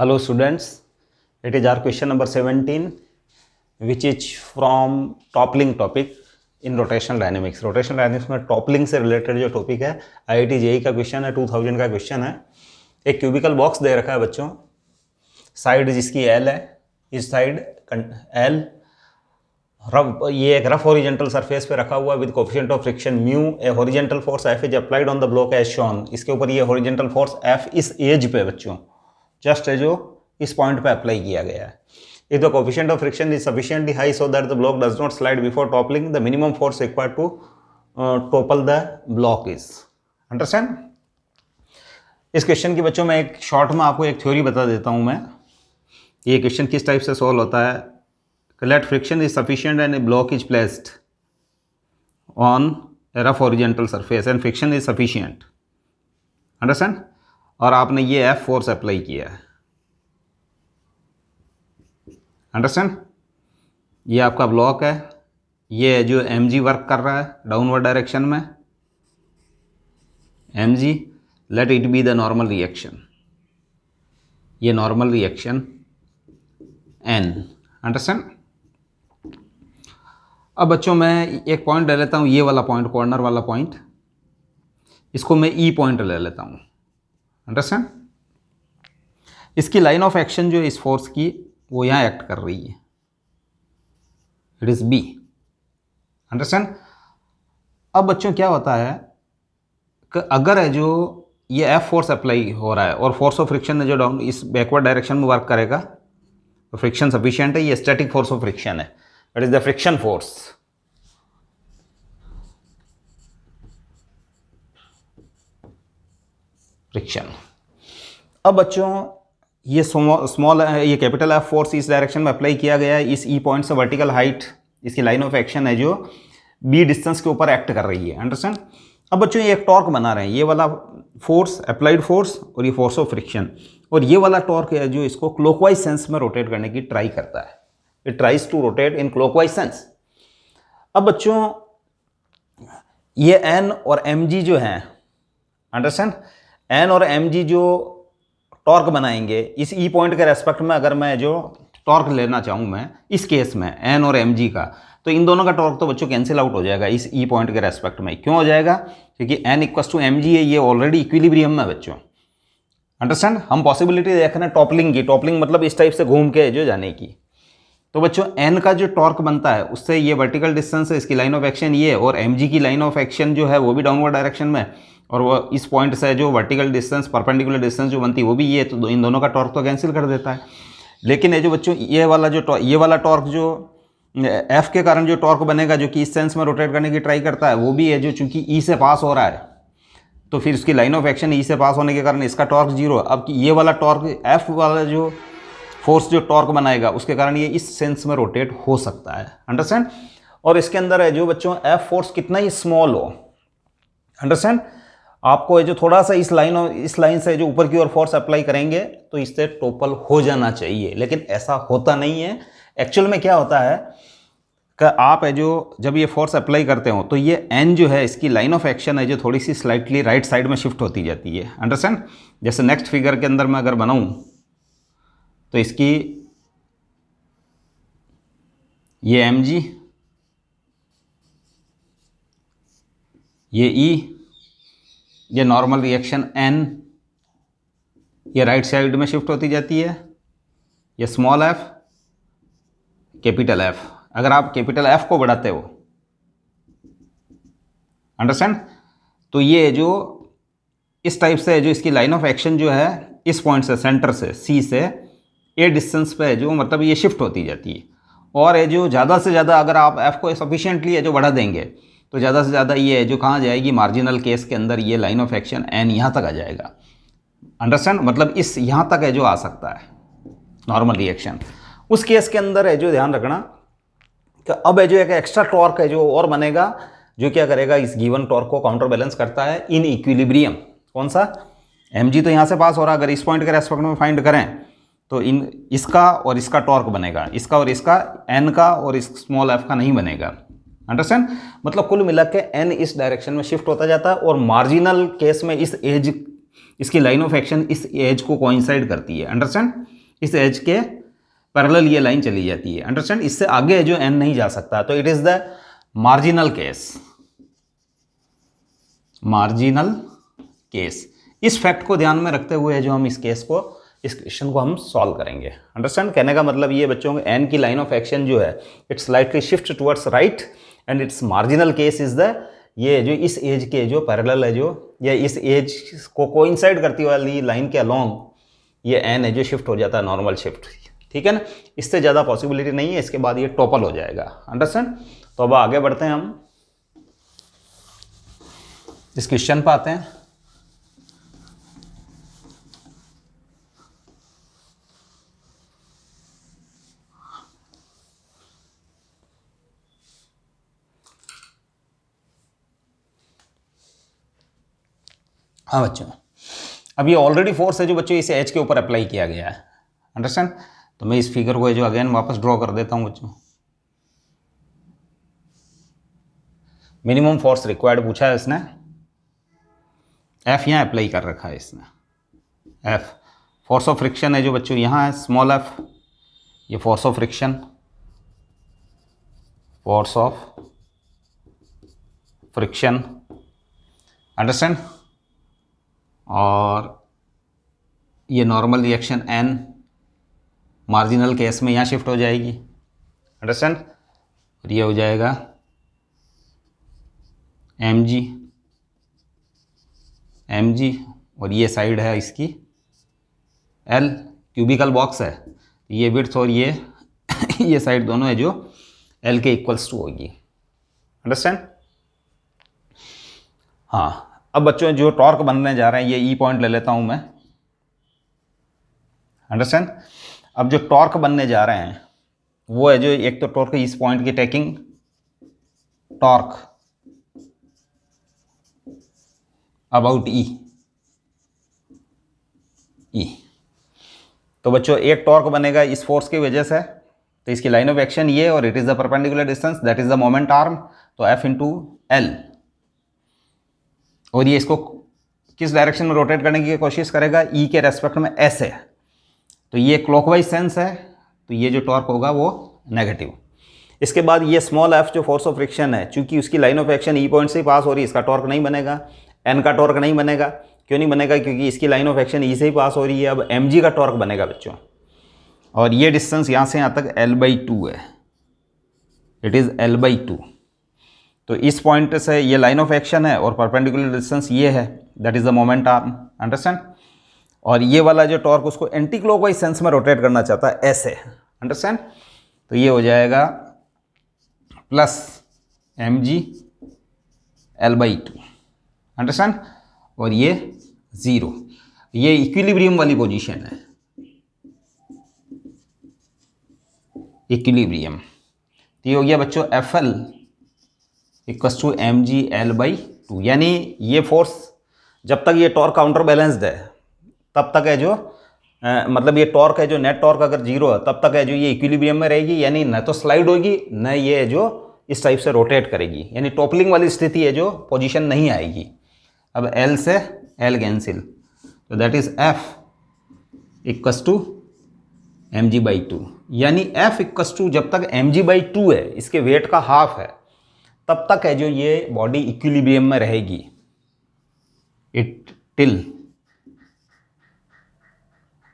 Hello students, it is our question number 17 which is from toppling topic in rotational dynamics. rotational dynamics में toppling से related जो topic है IIT JEE का question है, 2000 का question है। एक क्यूबिकल बॉक्स दे रखा है बच्चों, साइड जिसकी L है, इस साइड L ये एक रफ हॉरिजेंटल सरफेस पे रखा हुआ with coefficient of friction mu, a horizontal force F is applied on the block as shown. इसके ऊपर ये हॉरिजेंटल फोर्स F इस एज पे बच्चों जस्ट है जो इस पॉइंट पे अप्लाई किया गया है। If the coefficient of friction is sufficiently high so that the block does not slide before toppling, the minimum force required to topple the block is. Understand? इस क्वेश्चन की बच्चों में एक शॉर्ट में आपको एक थ्योरी बता देता हूं मैं। ये क्वेश्चन किस टाइप से सॉल्व होता है। Let friction is sufficient and a block is placed on a rough horizontal surface and friction is sufficient. Understand? और आपने ये F फोर्स अप्लाई किया है। Understand? ये आपका ब्लॉक है, ये जो mg वर्क कर रहा है डाउनवर्ड डायरेक्शन में, mg, let it be the normal reaction, ये नॉर्मल रिएक्शन n। Understand? अब बच्चों मैं एक पॉइंट ले लेता हूँ, ये वाला पॉइंट, कॉर्नर वाला पॉइंट, इसको मैं ई पॉइंट ले लेता हूँ। अंडरस्टैंड? इसकी लाइन ऑफ एक्शन जो इस फोर्स की वो यहाँ एक्ट कर रही है, इट इज बी। अंडरस्टैंड? अब बच्चों क्या होता है कि अगर है जो ये एफ फोर्स अप्लाई हो रहा है और फोर्स ऑफ फ्रिक्शन है जो डाउन इस बैकवर्ड डायरेक्शन में वर्क करेगा, तो फ्रिक्शन सफिशिएंट है, ये स्टैटिक फोर्स ऑफ फ्रिक्शन है, that is the friction force। Friction. अब बच्चों ये स्मॉल ये कैपिटल एफ फोर्स इस डायरेक्शन में अप्लाई किया गया है, इस ई पॉइंट से वर्टिकल हाइट इसकी लाइन ऑफ एक्शन है जो बी डिस्टेंस के ऊपर एक्ट कर रही है। अंडरस्टैंड? अब बच्चों ये एक टॉर्क बना रहे हैं, ये वाला फोर्स अप्लाइड फोर्स और ये फोर्स ऑफ फ्रिक्शन, और ये वाला टॉर्क है जो इसको क्लॉकवाइज सेंस में रोटेट करने की ट्राई करता है। It tries to rotate in clockwise sense। अब बच्चों ये N और mg जो हैं, अंडरस्टैंड, N और mg जो टॉर्क बनाएंगे इस ई पॉइंट के रेस्पेक्ट में, अगर मैं जो टॉर्क लेना चाहूँ मैं इस केस में N और mg का, तो इन दोनों का टॉर्क तो बच्चों कैंसिल आउट हो जाएगा इस ई पॉइंट के रेस्पेक्ट में। क्यों हो जाएगा? क्योंकि N इक्वल्स टू mg है, ये ऑलरेडी इक्विलिब्रियम में बच्चों। अंडरस्टैंड? हम पॉसिबिलिटी देख रहे हैं टॉपलिंग की, टॉपलिंग मतलब इस टाइप से घूम के जो जाने की। तो बच्चों n का जो टॉर्क बनता है उससे ये वर्टिकल डिस्टेंस है, इसकी लाइन ऑफ एक्शन ये, और mg की लाइन ऑफ एक्शन जो है वो भी डाउनवर्ड डायरेक्शन में, और वो इस पॉइंट से जो वर्टिकल डिस्टेंस परपेंडिकुलर डिस्टेंस जो बनती है वो भी ये, तो इन दोनों का टॉर्क तो कैंसिल कर देता है। लेकिन ये जो बच्चों ये वाला टॉर्क जो f के कारण जो टॉर्क बनेगा जो कि इस सेंस में रोटेट करने की ट्राई करता है, वो भी है जो चूंकि e से पास हो रहा है, तो फिर उसकी लाइन ऑफ एक्शन e से पास होने के कारण इसका टॉर्क जीरो। अब ये वाला टॉर्क f वाला जो फोर्स जो टॉर्क बनाएगा उसके कारण ये इस सेंस में रोटेट हो सकता है। अंडरस्टैंड? और इसके अंदर है जो बच्चों एफ फोर्स कितना ही स्मॉल हो, अंडरस्टैंड, आपको जो थोड़ा सा इस लाइन से जो ऊपर की ओर फोर्स अप्लाई करेंगे तो इससे टोपल हो जाना चाहिए, लेकिन ऐसा होता नहीं है। एक्चुअल में क्या होता है कि आप है जो जब ये फोर्स अप्लाई करते हो तो ये एन जो है इसकी लाइन ऑफ एक्शन है जो थोड़ी सी स्लाइटली राइट साइड में शिफ्ट होती जाती है। अंडरस्टैंड? जैसे नेक्स्ट फिगर के अंदर मैं अगर बनाऊं तो इसकी ये mg, ये E, ये नॉर्मल रिएक्शन N, ये राइट साइड में शिफ्ट होती जाती है, ये स्मॉल f, कैपिटल F। अगर आप कैपिटल F को बढ़ाते हो, अंडरस्टैंड, तो ये जो इस टाइप से जो इसकी लाइन ऑफ एक्शन जो है इस पॉइंट से, सेंटर से C से ए डिस्टेंस पे जो मतलब ये शिफ्ट होती जाती है। और ये जो ज़्यादा से ज़्यादा अगर आप f को सफिशिएंटली है जो बढ़ा देंगे तो ज़्यादा से ज़्यादा ये है जो कहाँ जाएगी, मार्जिनल केस के अंदर ये लाइन ऑफ एक्शन n यहाँ तक आ जाएगा। अंडरस्टैंड? मतलब इस यहाँ तक है जो आ सकता है नॉर्मल रिएक्शन। उस केस के अंदर है जो ध्यान रखना कि अब है जो एक एक्स्ट्रा टॉर्क है जो और बनेगा जो क्या करेगा, इस गिवन टॉर्क को काउंटर बैलेंस करता है इन इक्विलिब्रियम। कौन सा? mg तो यहाँ से पास हो रहा है, अगर इस पॉइंट के रेस्पेक्ट में फाइंड करें तो इसका और इसका टॉर्क बनेगा, इसका और इसका n का और इस स्मॉल f का नहीं बनेगा। अंडरस्टैंड? मतलब कुल मिला के n इस डायरेक्शन में शिफ्ट होता जाता है और मार्जिनल केस में इस एज इसकी लाइन ऑफ एक्शन इस एज को कोइंसाइड करती है, अंडरस्टैंड, इस एज के पैरेलल ये लाइन चली जाती है, अंडरस्टैंड, इससे आगे जो एन नहीं जा सकता, तो it is the marginal case, marginal case. इस फैक्ट को ध्यान में रखते हुए जो हम इस केस को, इस क्वेश्चन को हम सॉल्व करेंगे, अंडरस्टैंड। कहने का मतलब ये बच्चों, एन की लाइन ऑफ एक्शन जो है it's slightly shift towards right and it's marginal case is the, ये जो इस एज के जो पैरेलल है जो, या इस एज को कोइंसाइड करती वाली लाइन के अलोंग ये एन है जो शिफ्ट हो जाता है, नॉर्मल शिफ्ट, ठीक है ना। इससे ज़्यादा पॉसिबिलिटी नहीं है, इसके बाद ये टॉपल हो जाएगा, अंडरस्टैंड। तो अब आगे बढ़ते हैं, हम इस क्वेश्चन पर आते हैं। हाँ बच्चों, अब ये ऑलरेडी फोर्स है जो बच्चों इस एच के ऊपर अप्लाई किया गया है, अंडरस्टैंड। तो मैं इस फिगर को जो अगेन वापस ड्रॉ कर देता हूँ बच्चों। मिनिमम फोर्स रिक्वायर्ड पूछा है इसने, एफ यहाँ अप्लाई कर रखा है इसने, एफ फोर्स ऑफ फ्रिक्शन है जो बच्चों यहाँ है, स्मॉल एफ, ये force of friction, force of friction, understand. और ये normal reaction N marginal case में यहाँ शिफ्ट हो जाएगी, अंडरस्टैंड। और ये हो जाएगा एम जी, और ये साइड है इसकी एल, क्यूबिकल बॉक्स है, ये विड्थ और ये ये साइड दोनों है जो एल के इक्वल्स टू होगी, अंडरस्टैंड। हाँ, अब बच्चों जो टॉर्क बनने जा रहे हैं, ये ई पॉइंट ले लेता हूं मैं, अंडरस्टैंड। अब जो टॉर्क बनने जा रहे हैं वो है जो, एक तो टॉर्क इस पॉइंट की टेकिंग टॉर्क अबाउट ई, तो बच्चों एक टॉर्क बनेगा इस फोर्स की वजह से, तो इसकी लाइन ऑफ एक्शन ये, और it is the perpendicular distance that is the moment arm, तो एफ इंटू एल, और ये इसको किस डायरेक्शन में रोटेट करने की कोशिश करेगा, ई के रेस्पेक्ट में ऐसे, तो ये क्लॉकवाइज सेंस है, तो ये जो टॉर्क होगा वो नेगेटिव। इसके बाद ये स्मॉल एफ जो फोर्स ऑफ फ्रिक्शन है, चूंकि उसकी line of action E point से ही पास हो रही है, इसका टॉर्क नहीं बनेगा, एन का टॉर्क नहीं बनेगा। क्यों नहीं बनेगा? क्योंकि इसकी लाइन ऑफ एक्शन ई से ही पास हो रही है। अब एम जी का टॉर्क बनेगा बच्चों, और ये डिस्टेंस यहाँ से यहाँ तक L/2 है, इट इज़ L/2। तो इस पॉइंट से ये लाइन ऑफ एक्शन है और परपेंडिकुलर डिस्टेंस ये है, that is the moment arm, understand. और ये वाला जो टॉर्क उसको एंटी क्लॉकवाइज सेंस में रोटेट करना चाहता है ऐसे, अंडरस्टैंड। तो ये हो जाएगा प्लस mg L/2, अंडरस्टैंड, और ये 0, ये इक्विलिब्रियम वाली पोजीशन है, इक्विलिब्रियम। तो ये हो गया बच्चों FL equals to mg L/2, यानी ये फोर्स जब तक ये टॉर्क काउंटर बैलेंस्ड है तब तक है जो मतलब ये टॉर्क है जो नेट टॉर्क अगर 0 है तब तक है जो ये इक्विलिब्रियम में रहेगी, यानी न तो स्लाइड होगी न ये है जो इस टाइप से रोटेट करेगी, यानी टॉपलिंग वाली स्थिति है जो पोजीशन नहीं आएगी। अब L से L कैंसिल, तो that is F equals to mg/2, यानी F इक्वल्स टू जब तक mg/2 है, इसके वेट का हाफ है, तब तक है जो ये बॉडी इक्विलिब्रियम में रहेगी, it till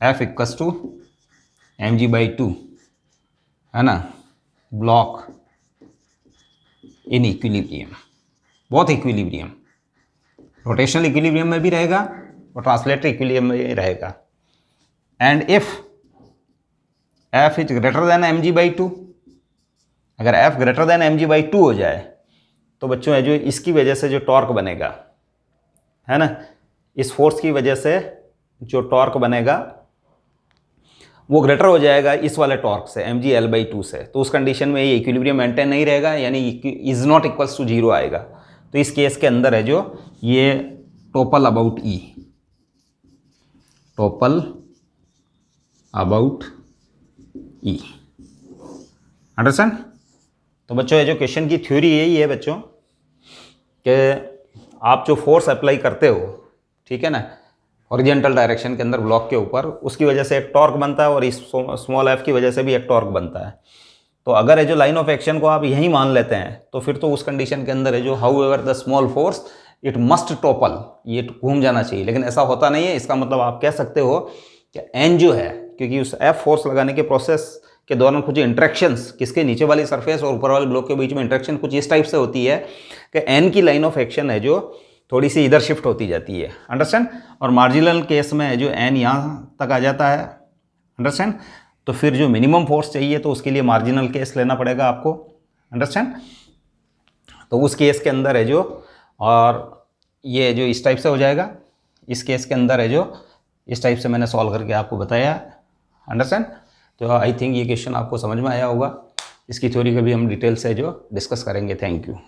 F equals to mg/2, है ना, block in equilibrium, both equilibrium, rotational equilibrium में भी रहेगा और ट्रांसलेटरी इक्विलिब्रियम में भी रहेगा। And if F is greater than mg/2, अगर F ग्रेटर देन mg/2 हो जाए तो बच्चों है जो इसकी वजह से जो टॉर्क बनेगा, है ना, इस फोर्स की वजह से जो टॉर्क बनेगा वो ग्रेटर हो जाएगा इस वाले टॉर्क से, mg L/2 से। तो उस कंडीशन में ये इक्विलिब्रियम मेंटेन नहीं रहेगा, यानी इज नॉट इक्वल्स टू 0 आएगा। तो इस केस के अंदर है जो ये topple about E, topple about E, understand. तो बच्चों ये जो क्वेश्चन की थ्योरी यही है बच्चों कि आप जो फोर्स अप्लाई करते हो, ठीक है ना, हॉरिजॉन्टल डायरेक्शन के अंदर ब्लॉक के ऊपर, उसकी वजह से एक टॉर्क बनता है और इस स्मॉल एफ की वजह से भी एक टॉर्क बनता है। तो अगर है जो लाइन ऑफ एक्शन को आप यहीं मान लेते हैं तो फिर तो उस कंडीशन के अंदर है जो how ever the small force it must topple, ये घूम जाना चाहिए, लेकिन ऐसा होता नहीं है। इसका मतलब आप कह सकते हो कि एन जो है, क्योंकि उस एफ फोर्स लगाने के प्रोसेस के दौरान कुछ इंट्रैक्शंस, किसके नीचे वाली सरफेस और ऊपर वाले ब्लॉक के बीच में इंट्रैक्शन कुछ इस टाइप से होती है कि एन की लाइन ऑफ एक्शन है जो थोड़ी सी इधर शिफ्ट होती जाती है, अंडरस्टैंड। और मार्जिनल केस में है जो एन यहाँ तक आ जाता है, अंडरस्टैंड। तो फिर जो मिनिमम फोर्स चाहिए तो उसके लिए मार्जिनल केस लेना पड़ेगा आपको, अंडरस्टैंड। तो उस केस के अंदर है जो, और ये जो इस टाइप से हो जाएगा, इस केस के अंदर है जो इस टाइप से मैंने सॉल्व करके आपको बताया, अंडरस्टैंड। तो आई थिंक ये क्वेश्चन आपको समझ में आया होगा। इसकी थ्योरी का भी हम डिटेल से जो डिस्कस करेंगे। Thank you.